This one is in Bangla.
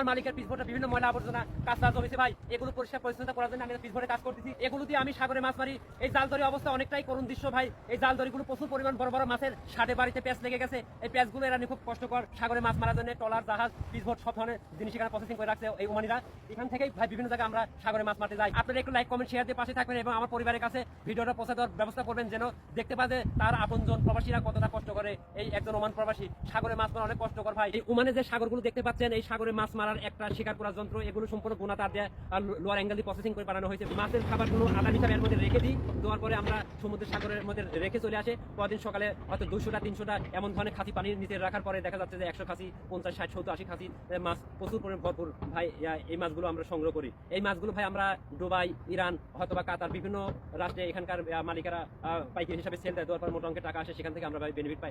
আমার মালিকের পিছভোটে বিভিন্ন ময়লা আবর্জনা কাঁচা জমেছে ভাই, এগুলো পরিষ্কার পরিচ্ছন্নতা করার জন্য আমি পিছভোটে কাজ করতেছি। এগুলো দিয়ে আমি সাগরে মাছ মারি। এই জাল দড়ি অবস্থা অনেকটাই করুণ দৃশ্য ভাই। এই জাল দড়িগুলো প্রচুর পরিমাণ বড় বড় মাছের সাথে বাড়িতে প্যাঁচ লেগে গেছে। এই প্যাঁচগুলো এরা খুব কষ্টকর। সাগরে মাছ মারার জন্য ট্রলার, জাহাজ, পিছভোট সব ধরনের জিনিস এখানে প্রসেসিং করে রাখছে এই ওমানিরা। এখান থেকেই ভাই বিভিন্ন জায়গায় আমরা সাগরে মাছ মারতে যাই। আপনারা একটু লাইক, কমেন্ট, শেয়ার দিয়ে পাশে থাকবেন এবং আমার পরিবারের কাছে ভিডিওটা পৌঁছে দেওয়ার ব্যবস্থা করবেন, যেন দেখতে পাবে তার আপনজন প্রবাসীরা কতটা কষ্ট করে। এই একজন ওমান প্রবাসী সাগরে মাছ মারা অনেক কষ্টকর ভাই। এই ওমানে যে সাগরগুলো দেখতে পাচ্ছেন, এই সাগরে মাছ মারার একটা শিকার করার যন্ত্র, এগুলো সম্পূর্ণ গুণা তার দিয়ে লোয়ার অ্যাঙ্গেল দিয়ে প্রসেসিং করে বানানো হয়েছে। মাছের খাবারগুলো আধা মিটার এর মধ্যে রেখে দিই, দেওয়ার পরে আমরা সমুদ্রের সাগরের মধ্যে রেখে চলে আসে। পরদিন সকালে হয়তো 200টা 300টা এমন ধরনের খাসি পানির নিচে রাখার পরে দেখা যাচ্ছে যে 100 খাসি, 50, 60, 70, 80 খাসি মাছ প্রচুর পরিমাণে ভরপুর ভাই। এই মাছগুলো আমরা সংগ্রহ করি। এই মাছগুলো ভাই আমরা দুবাই, ইরান, হয়তো বা কাতার, বিভিন্ন রাষ্ট্রে এখানকার মালিকেরা পাইকারি হিসাবে সেল দেয়, দেওয়ার পর মোটা অঙ্কের টাকা আসে, সেখান থেকে আমরা ভাই বেনিফিট পাই।